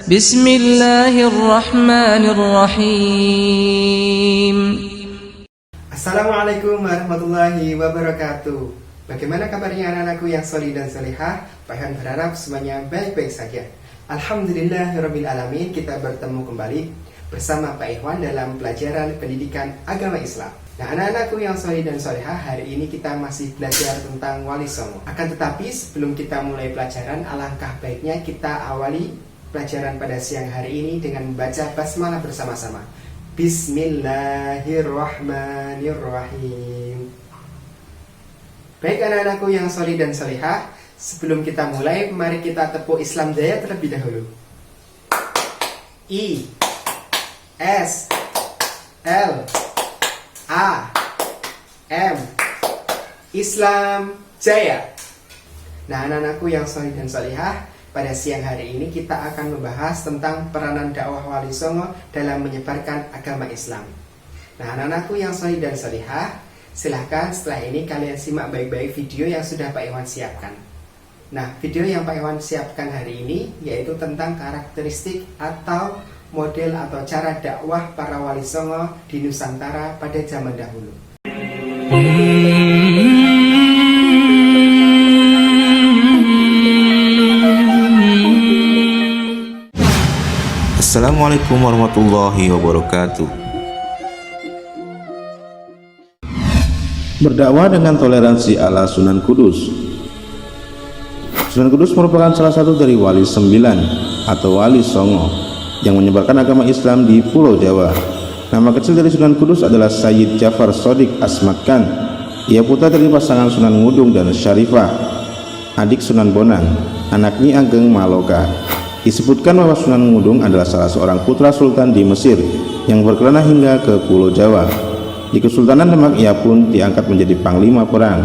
Bismillahirrahmanirrahim. Assalamualaikum warahmatullahi wabarakatuh. Bagaimana kabarnya anak-anakku yang solih dan solihah? Pak Iwan berharap semuanya baik-baik saja. Alhamdulillahirrabbilalamin, kita bertemu kembali bersama Pak Iwan dalam pelajaran pendidikan agama Islam. Nah, anak-anakku yang solih dan solihah, hari ini kita masih belajar tentang Wali Songo. Akan tetapi sebelum kita mulai pelajaran, alangkah baiknya kita awali pelajaran pada siang hari ini dengan membaca basmalah bersama-sama. Bismillahirrahmanirrahim. Baik anak-anakku yang solih dan solihah, sebelum kita mulai, mari kita tepuk Islam Jaya terlebih dahulu. I S L A M, Islam Jaya. Nah, anak-anakku yang solih dan solihah, pada siang hari ini kita akan membahas tentang peranan dakwah Wali Songo dalam menyebarkan agama Islam. Nah, anak-anakku yang solih dan solihah, silahkan setelah ini kalian simak baik-baik video yang sudah Pak Iwan siapkan. Nah, video yang Pak Iwan siapkan hari ini yaitu tentang karakteristik atau model atau cara dakwah para Wali Songo di Nusantara pada zaman dahulu. Assalamualaikum warahmatullahi wabarakatuh. Berdakwah dengan toleransi ala Sunan Kudus. Sunan Kudus merupakan salah satu dari wali 9 atau wali Songo yang menyebarkan agama Islam di Pulau Jawa. Nama kecil dari Sunan Kudus adalah Sayyid Jafar Shodiq Asmad Khan. Ia putra dari pasangan Sunan Ngudung dan Syarifah, adik Sunan Bonang, anak Nyi Ageng Maloka. Disebutkan bahwa Sunan Ngudung adalah salah seorang putra sultan di Mesir yang berkelana hingga ke Pulau Jawa. Di Kesultanan Demak ia pun diangkat menjadi panglima perang.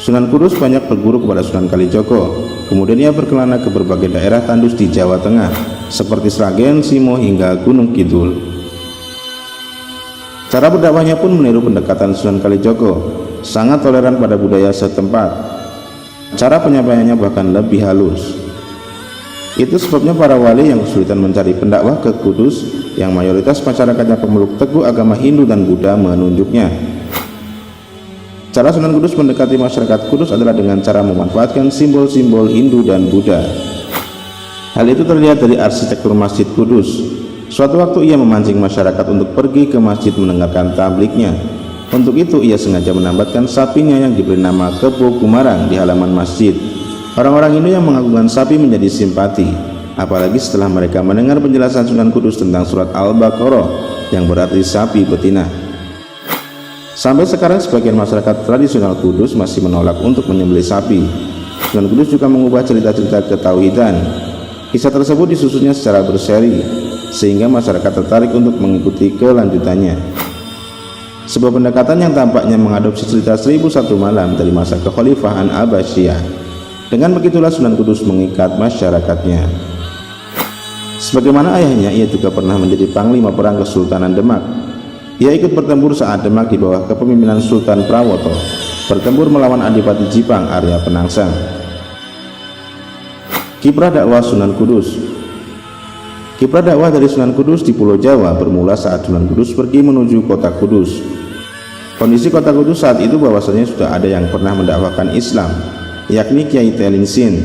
Sunan Kudus banyak berguru kepada Sunan Kalijogo. Kemudian ia berkelana ke berbagai daerah tandus di Jawa Tengah seperti Sragen, Simo hingga Gunung Kidul. Cara berdakwahnya pun meniru pendekatan Sunan Kalijogo, sangat toleran pada budaya setempat. Cara penyampaiannya bahkan lebih halus. Itu sebabnya para wali yang kesulitan mencari pendakwah ke Kudus yang mayoritas masyarakatnya pemeluk teguh agama Hindu dan Buddha menunjuknya. Cara Sunan Kudus mendekati masyarakat Kudus adalah dengan cara memanfaatkan simbol-simbol Hindu dan Buddha. Hal itu terlihat dari arsitektur Masjid Kudus. Suatu waktu ia memancing masyarakat untuk pergi ke masjid mendengarkan tabliknya. Untuk itu ia sengaja menambatkan sapinya yang diberi nama Kebo Kumarang di halaman masjid. Orang-orang Hindu yang mengagungkan sapi menjadi simpati, apalagi setelah mereka mendengar penjelasan Sunan Kudus tentang surat Al-Baqarah yang berarti sapi betina. Sampai sekarang sebagian masyarakat tradisional Kudus masih menolak untuk menyembelih sapi. Sunan Kudus juga mengubah cerita-cerita ketauhidan. Kisah tersebut disusunnya secara berseri, sehingga masyarakat tertarik untuk mengikuti kelanjutannya. Sebuah pendekatan yang tampaknya mengadopsi cerita 1001 malam dari masa kekhalifahan Abbasiyah. Dengan begitulah Sunan Kudus mengikat masyarakatnya. Sebagaimana ayahnya, ia juga pernah menjadi panglima perang Kesultanan Demak. Ia ikut bertempur saat Demak di bawah kepemimpinan Sultan Prawoto bertempur melawan Adipati Jipang Arya Penangsang. Kiprah dakwah Sunan Kudus. Kiprah dakwah dari Sunan Kudus di Pulau Jawa bermula saat Sunan Kudus pergi menuju kota Kudus. Kondisi kota Kudus saat itu bahwasanya sudah ada yang pernah mendakwahkan Islam, yakni Kiai Telingsin,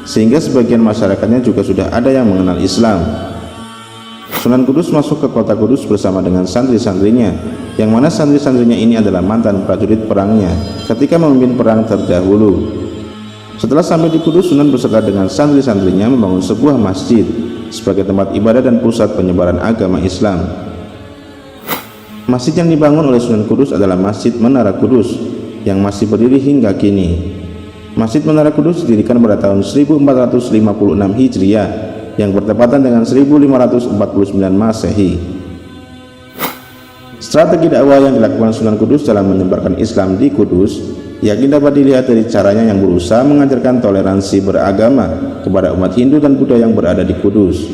sehingga sebagian masyarakatnya juga sudah ada yang mengenal Islam. Sunan Kudus masuk ke kota Kudus bersama dengan santri-santrinya, yang mana santri-santrinya ini adalah mantan prajurit perangnya ketika memimpin perang terdahulu. Setelah sampai di Kudus, Sunan beserta dengan santri-santrinya membangun sebuah masjid sebagai tempat ibadah dan pusat penyebaran agama Islam. Masjid yang dibangun oleh Sunan Kudus adalah Masjid Menara Kudus yang masih berdiri hingga kini. Masjid Menara Kudus didirikan pada tahun 1456 Hijriah yang bertepatan dengan 1549 Masehi. Strategi dakwah yang dilakukan Sunan Kudus dalam menyebarkan Islam di Kudus yakni dapat dilihat dari caranya yang berusaha mengajarkan toleransi beragama kepada umat Hindu dan Buddha yang berada di Kudus.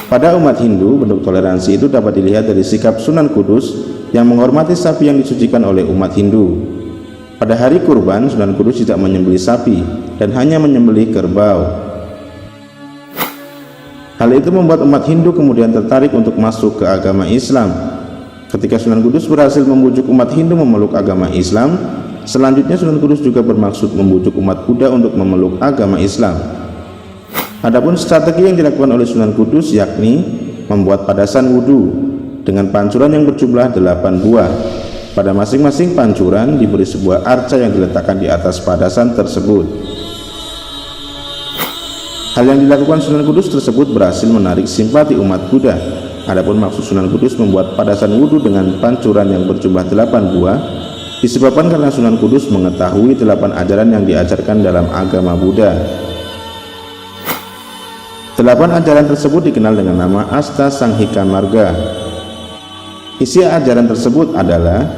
Pada umat Hindu, bentuk toleransi itu dapat dilihat dari sikap Sunan Kudus yang menghormati sapi yang disucikan oleh umat Hindu. Pada hari kurban, Sunan Kudus tidak menyembelih sapi dan hanya menyembelih kerbau. Hal itu membuat umat Hindu kemudian tertarik untuk masuk ke agama Islam. Ketika Sunan Kudus berhasil membujuk umat Hindu memeluk agama Islam, selanjutnya Sunan Kudus juga bermaksud membujuk umat Buddha untuk memeluk agama Islam. Adapun strategi yang dilakukan oleh Sunan Kudus yakni membuat padasan wudhu dengan pancuran yang berjumlah 8 buah. Pada masing-masing pancuran diberi sebuah arca yang diletakkan di atas padasan tersebut. Hal yang dilakukan Sunan Kudus tersebut berhasil menarik simpati umat Buddha. Adapun maksud Sunan Kudus membuat padasan wudhu dengan pancuran yang berjumlah 8 buah disebabkan karena Sunan Kudus mengetahui 8 ajaran yang diajarkan dalam agama Buddha. 8 ajaran tersebut dikenal dengan nama Asta Sanghika Marga. Isi ajaran tersebut adalah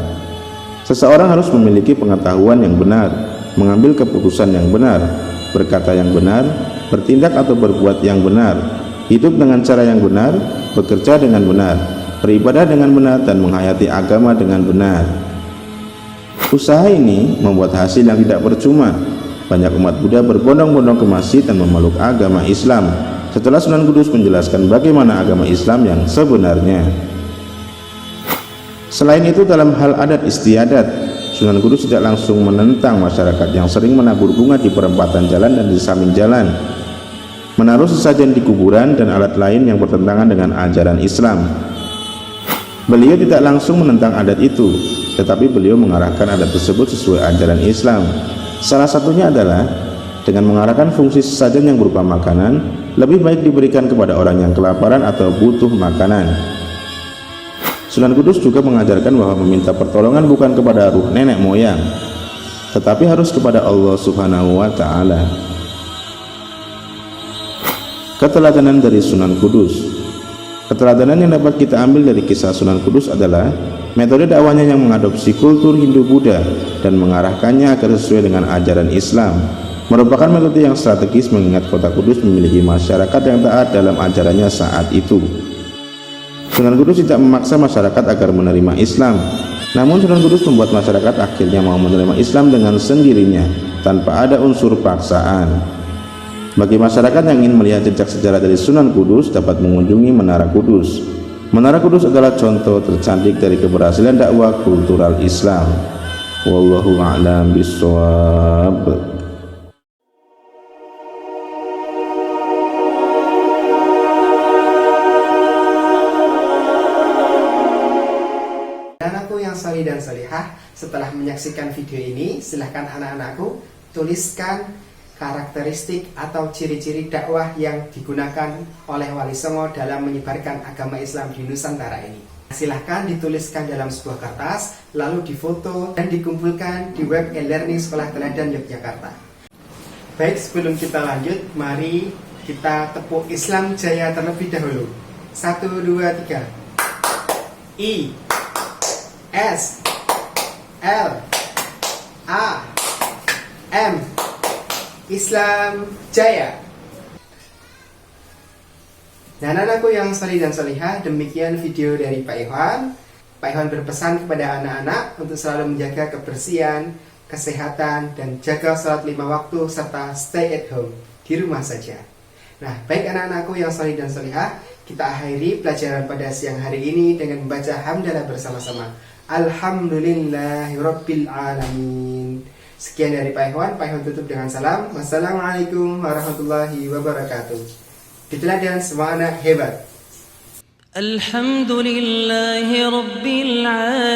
seseorang harus memiliki pengetahuan yang benar, mengambil keputusan yang benar, berkata yang benar, bertindak atau berbuat yang benar, hidup dengan cara yang benar, bekerja dengan benar, beribadah dengan benar, dan menghayati agama dengan benar. Usaha ini membuat hasil yang tidak percuma. Banyak umat Buddha berbondong-bondong ke masjid dan memeluk agama Islam setelah Sunan Kudus menjelaskan bagaimana agama Islam yang sebenarnya. Selain itu, dalam hal adat istiadat, Sunan Kudus tidak langsung menentang masyarakat yang sering menabur bunga di perempatan jalan dan di samping jalan, menaruh sesajen di kuburan, dan alat lain yang bertentangan dengan ajaran Islam. Beliau tidak langsung menentang adat itu, tetapi beliau mengarahkan adat tersebut sesuai ajaran Islam. Salah satunya adalah dengan mengarahkan fungsi sesajen yang berupa makanan lebih baik diberikan kepada orang yang kelaparan atau butuh makanan. Sunan Kudus juga mengajarkan bahwa meminta pertolongan bukan kepada ruh nenek moyang, tetapi harus kepada Allah Subhanahu wa Ta'ala. Keteladanan dari Sunan Kudus. Keteladanan yang dapat kita ambil dari kisah Sunan Kudus adalah metode dakwahnya yang mengadopsi kultur Hindu-Buddha dan mengarahkannya agar sesuai dengan ajaran Islam. Merupakan metode yang strategis mengingat kota Kudus memiliki masyarakat yang taat dalam ajarannya saat itu. Sunan Kudus tidak memaksa masyarakat agar menerima Islam, namun Sunan Kudus membuat masyarakat akhirnya mau menerima Islam dengan sendirinya tanpa ada unsur paksaan. Bagi masyarakat yang ingin melihat jejak sejarah dari Sunan Kudus dapat mengunjungi Menara Kudus. Menara Kudus adalah contoh tercantik dari keberhasilan dakwah kultural Islam. Wallahu a'lam bishawab. Anakku yang solih dan solihah, setelah menyaksikan video ini, silahkan anak-anakku tuliskan karakteristik atau ciri-ciri dakwah yang digunakan oleh Wali Songo dalam menyebarkan agama Islam di Nusantara ini. Silahkan dituliskan dalam sebuah kertas, lalu difoto dan dikumpulkan di web e-learning Sekolah Teladan Yogyakarta. Baik, sebelum kita lanjut, mari kita tepuk Islam Jaya terlebih dahulu. 1, 2, 3. I S L A M Islam Jaya. Dan anakku yang solih dan solihah, demikian video dari Pak Iwan. Pak Iwan berpesan kepada anak-anak untuk selalu menjaga kebersihan, kesehatan, dan jaga sholat 5 waktu serta stay at home, di rumah saja. Nah, baik anak-anakku yang solih dan solihah, kita akhiri pelajaran pada siang hari ini dengan membaca hamdalah bersama-sama. Alhamdulillahirabbil alamin. Sekian dari Pak Iwan. Pak Iwan tutup dengan salam. Wassalamualaikum warahmatullahi wabarakatuh. Diteladan semua anak hebat. Alhamdulillahirabbil alamin.